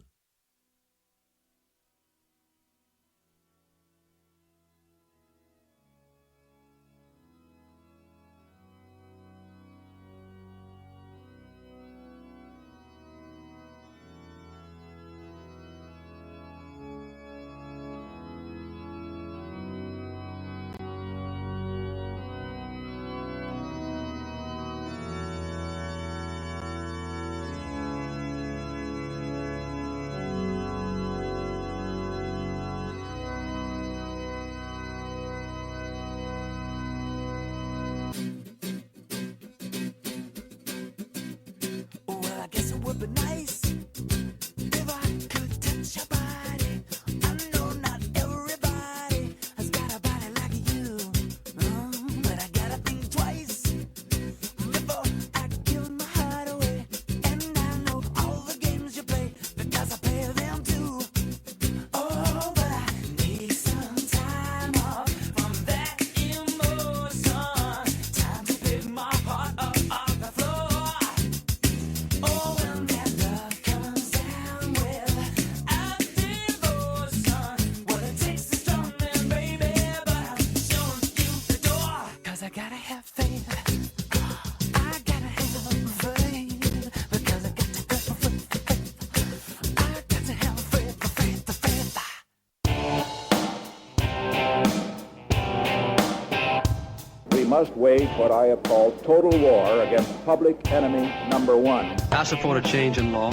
Must wage what I have called total war against public enemy number one. I support a change in law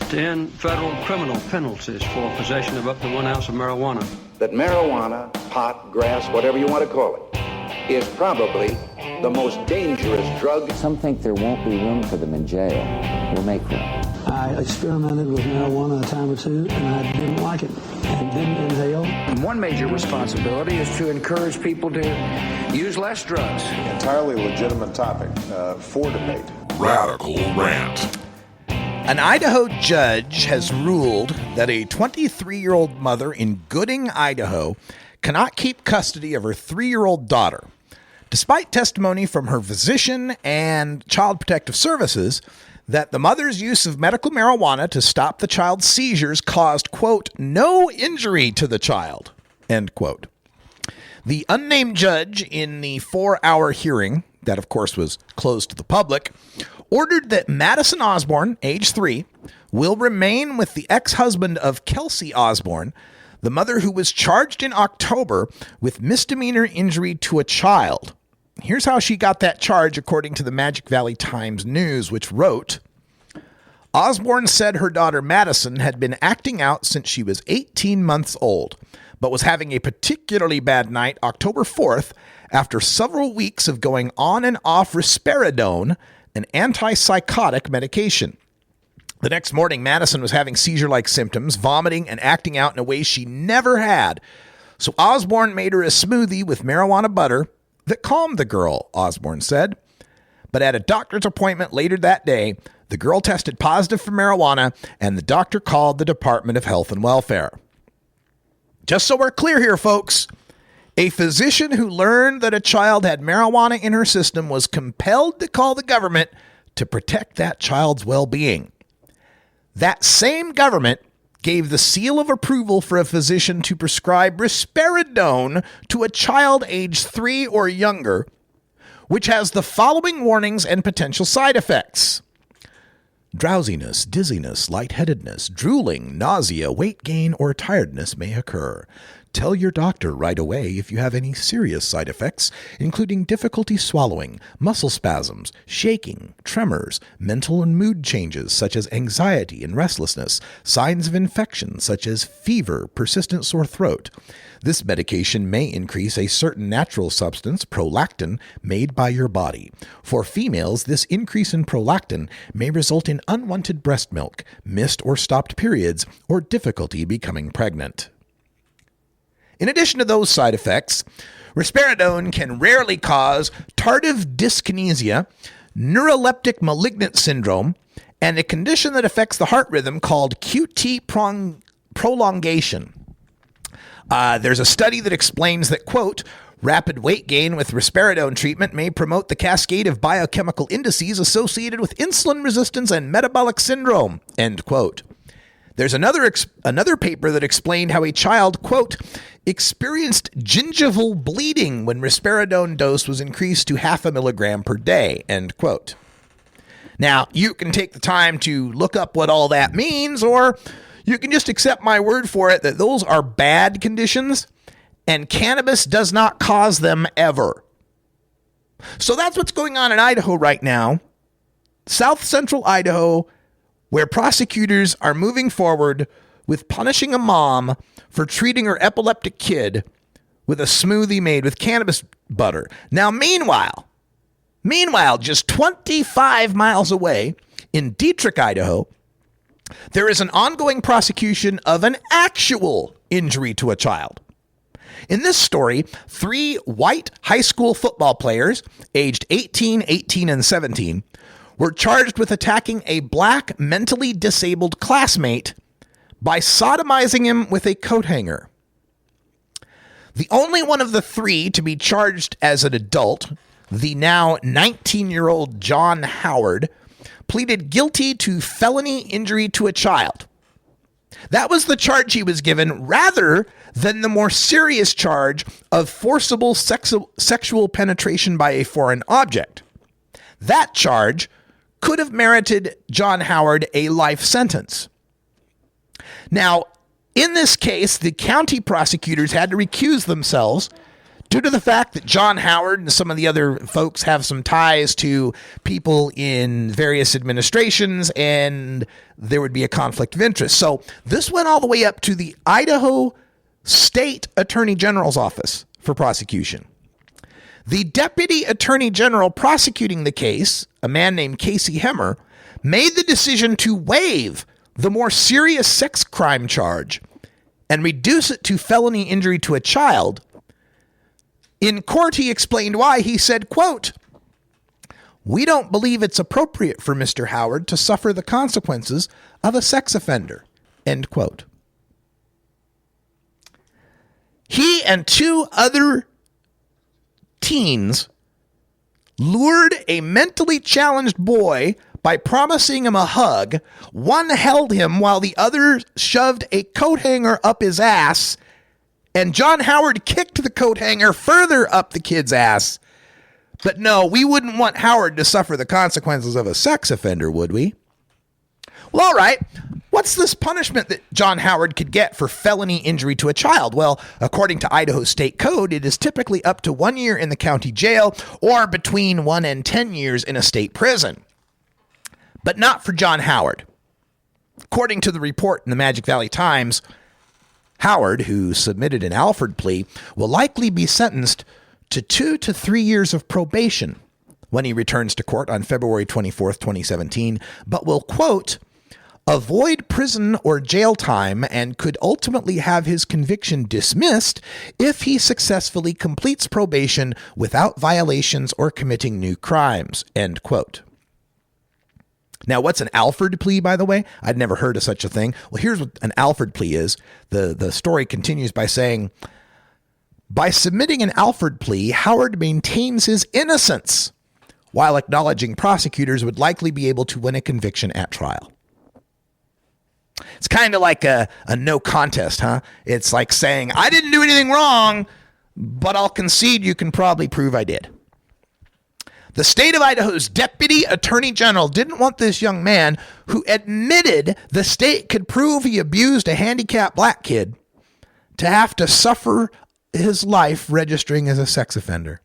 to end federal criminal penalties for possession of up to 1 ounce of marijuana. That marijuana, pot, grass, whatever you want to call it, is probably the most dangerous drug. Some think there won't be room for them in jail. We'll make room. I experimented with marijuana a time or two, and I didn't like it and didn't inhale. One major responsibility is to encourage people to use less drugs. Entirely legitimate topic for debate. Radical Rant. An Idaho judge has ruled that a 23-year-old mother in Gooding, Idaho, cannot keep custody of her 3-year-old daughter. Despite testimony from her physician and Child Protective Services that the mother's use of medical marijuana to stop the child's seizures caused, quote, no injury to the child, end quote. The unnamed judge in the 4-hour hearing that of course was closed to the public, ordered that Madison Osborne, age 3, will remain with the ex-husband of Kelsey Osborne, the mother who was charged in October with misdemeanor injury to a child. Here's how she got that charge, according to the Magic Valley Times News, which wrote, Osborne said her daughter Madison had been acting out since she was 18 months old, but was having a particularly bad night October 4th after several weeks of going on and off risperidone, an antipsychotic medication. The next morning, Madison was having seizure-like symptoms, vomiting, and acting out in a way she never had. So Osborne made her a smoothie with marijuana butter that calmed the girl, Osborne said. But at a doctor's appointment later that day, the girl tested positive for marijuana, and the doctor called the Department of Health and Welfare. Just so we're clear here, folks, a physician who learned that a child had marijuana in her system was compelled to call the government to protect that child's well-being. That same government gave the seal of approval for a physician to prescribe risperidone to a child aged 3 or younger, which has the following warnings and potential side effects. Drowsiness, dizziness, lightheadedness, drooling, nausea, weight gain, or tiredness may occur. Tell your doctor right away if you have any serious side effects, including difficulty swallowing, muscle spasms, shaking, tremors, mental and mood changes such as anxiety and restlessness, signs of infection such as fever, persistent sore throat. This medication may increase a certain natural substance, prolactin, made by your body. For females, this increase in prolactin may result in unwanted breast milk, missed or stopped periods, or difficulty becoming pregnant. In addition to those side effects, risperidone can rarely cause tardive dyskinesia, neuroleptic malignant syndrome, and a condition that affects the heart rhythm called QT prolongation. There's a study that explains that, quote, rapid weight gain with risperidone treatment may promote the cascade of biochemical indices associated with insulin resistance and metabolic syndrome, end quote. There's another paper that explained how a child, quote, experienced gingival bleeding when risperidone dose was increased to 0.5 milligram per day, end quote. Now, you can take the time to look up what all that means, or you can just accept my word for it that those are bad conditions, and cannabis does not cause them ever. So that's what's going on in Idaho right now. South Central Idaho, where prosecutors are moving forward with punishing a mom for treating her epileptic kid with a smoothie made with cannabis butter. Now, meanwhile, just 25 miles away in Dietrich, Idaho, there is an ongoing prosecution of an actual injury to a child. In this story, 3 white high school football players, aged 18, 18, and 17, were charged with attacking a black mentally disabled classmate by sodomizing him with a coat hanger. The only one of the 3 to be charged as an adult, the now 19-year-old John Howard, pleaded guilty to felony injury to a child. That was the charge he was given, rather than the more serious charge of forcible sexual penetration by a foreign object. That charge could have merited John Howard a life sentence. Now, in this case, the county prosecutors had to recuse themselves due to the fact that John Howard and some of the other folks have some ties to people in various administrations, and there would be a conflict of interest. So this went all the way up to the Idaho State Attorney General's office for prosecution. The Deputy Attorney General prosecuting the case, a man named Casey Hemmer, made the decision to waive the more serious sex crime charge and reduce it to felony injury to a child. In court, he explained why. He said, quote, "We don't believe it's appropriate for Mr. Howard to suffer the consequences of a sex offender," end quote. He and 2 other teens lured a mentally challenged boy by promising him a hug. One held him while the other shoved a coat hanger up his ass, and John Howard kicked the coat hanger further up the kid's ass But no, we wouldn't want Howard to suffer the consequences of a sex offender, would we? Well, all right. What's this punishment that John Howard could get for felony injury to a child? Well, according to Idaho State Code, it is typically up to 1 year in the county jail or between 1 and 10 years in a state prison. But not for John Howard. According to the report in the Magic Valley Times, Howard, who submitted an Alford plea, will likely be sentenced to 2 to 3 years of probation when he returns to court on February 24th, 2017, but will, quote, avoid prison or jail time and could ultimately have his conviction dismissed if he successfully completes probation without violations or committing new crimes, end quote. Now, what's an Alford plea, by the way? I'd never heard of such a thing. Well, here's what an Alford plea is. The story continues by saying, by submitting an Alford plea, Howard maintains his innocence while acknowledging prosecutors would likely be able to win a conviction at trial. It's kind of like a no contest, huh? It's like saying, I didn't do anything wrong, but I'll concede you can probably prove I did. The state of Idaho's deputy attorney general didn't want this young man, who admitted the state could prove he abused a handicapped black kid, to have to suffer his life registering as a sex offender.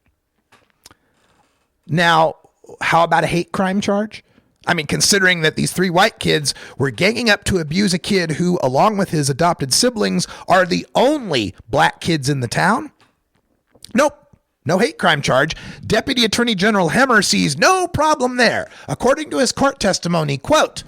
Now, how about a hate crime charge? I mean, considering that these 3 white kids were ganging up to abuse a kid who, along with his adopted siblings, are the only black kids in the town? Nope. No hate crime charge. Deputy Attorney General Hemmer sees no problem there. According to his court testimony, quote,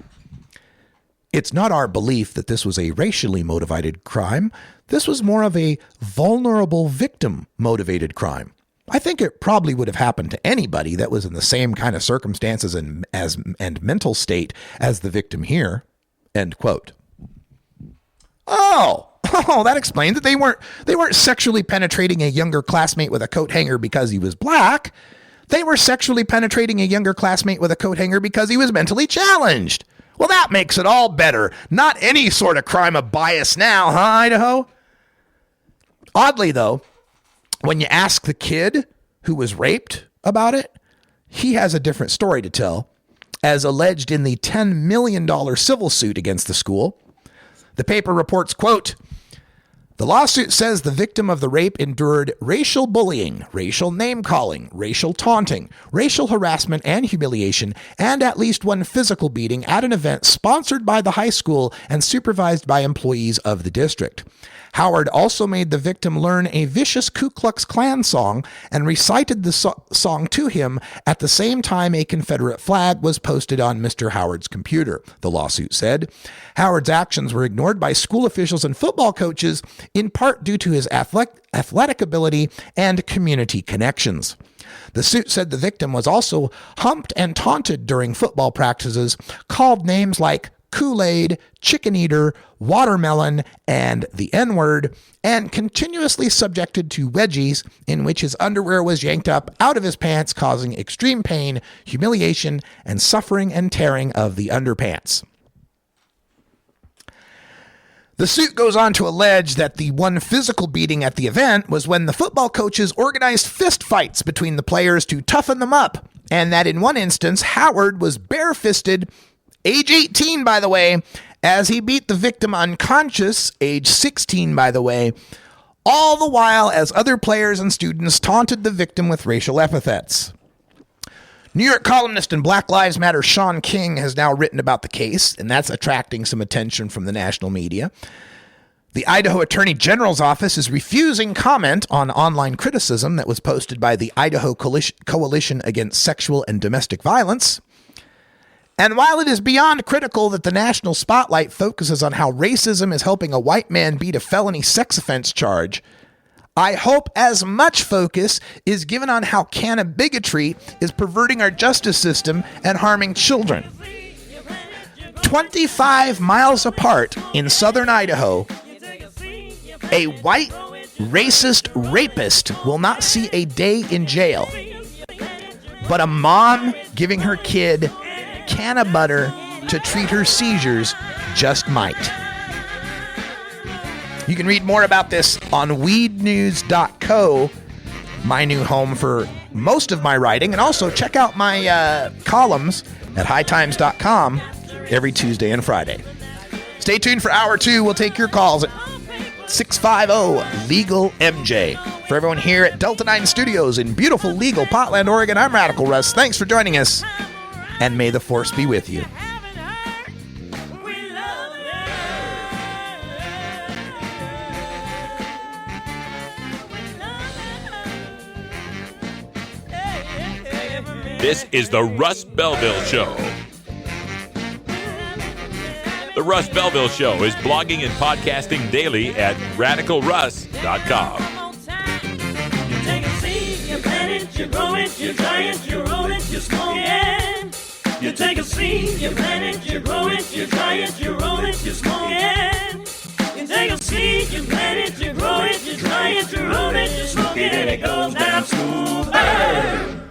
it's not our belief that this was a racially motivated crime. This was more of a vulnerable victim motivated crime. I think it probably would have happened to anybody that was in the same kind of circumstances and mental state as the victim here, end quote. Oh, that explains it. They weren't sexually penetrating a younger classmate with a coat hanger because he was black. They were sexually penetrating a younger classmate with a coat hanger because he was mentally challenged. Well, that makes it all better. Not any sort of crime of bias now, huh, Idaho? Oddly, though, when you ask the kid who was raped about it, he has a different story to tell, as alleged in the $10 million civil suit against the school. The paper reports, quote, the lawsuit says the victim of the rape endured racial bullying, racial name-calling, racial taunting, racial harassment and humiliation, and at least one physical beating at an event sponsored by the high school and supervised by employees of the district. Howard also made the victim learn a vicious Ku Klux Klan song and recited the song to him at the same time a Confederate flag was posted on Mr. Howard's computer, the lawsuit said. Howard's actions were ignored by school officials and football coaches, in part due to his athletic ability and community connections. The suit said the victim was also humped and taunted during football practices, called names like Kool-Aid, chicken eater, watermelon, and the N-word, and continuously subjected to wedgies in which his underwear was yanked up out of his pants, causing extreme pain, humiliation, and suffering and tearing of the underpants. The suit goes on to allege that the one physical beating at the event was when the football coaches organized fist fights between the players to toughen them up, and that in one instance, Howard was bare-fisted, age 18, by the way, as he beat the victim unconscious, age 16, by the way, all the while as other players and students taunted the victim with racial epithets. New York columnist and Black Lives Matter Sean King has now written about the case, and that's attracting some attention from the national media. The Idaho Attorney General's office is refusing comment on online criticism that was posted by the Idaho Coalition Against Sexual and Domestic Violence. And while it is beyond critical that the national spotlight focuses on how racism is helping a white man beat a felony sex offense charge, I hope as much focus is given on how canna bigotry is perverting our justice system and harming children. 25 miles apart in southern Idaho, a white racist rapist will not see a day in jail, but a mom giving her kid can of butter to treat her seizures just might. You can read more about this on weednews.co, my new home for most of my writing, and also check out my columns at hightimes.com every Tuesday and Friday. Stay tuned for Hour 2. We'll take your calls at 650-LEGAL-MJ. For everyone here at Delta 9 Studios in beautiful legal Portland, Oregon, I'm Radical Russ. Thanks for joining us, and may the force be with you. This is the Russ Belville Show. The Russ Belville Show is blogging and podcasting daily at radicalruss.com. You take a seed, you plant it, you grow it, you dry it, you roll it, you smoke it. You take a seed, you plant it, you grow it, you dry it, you roll it, you smoke it. You take a seed, you plant it, you grow it, you dry it, you roll it, you smoke it, and it goes down smooth.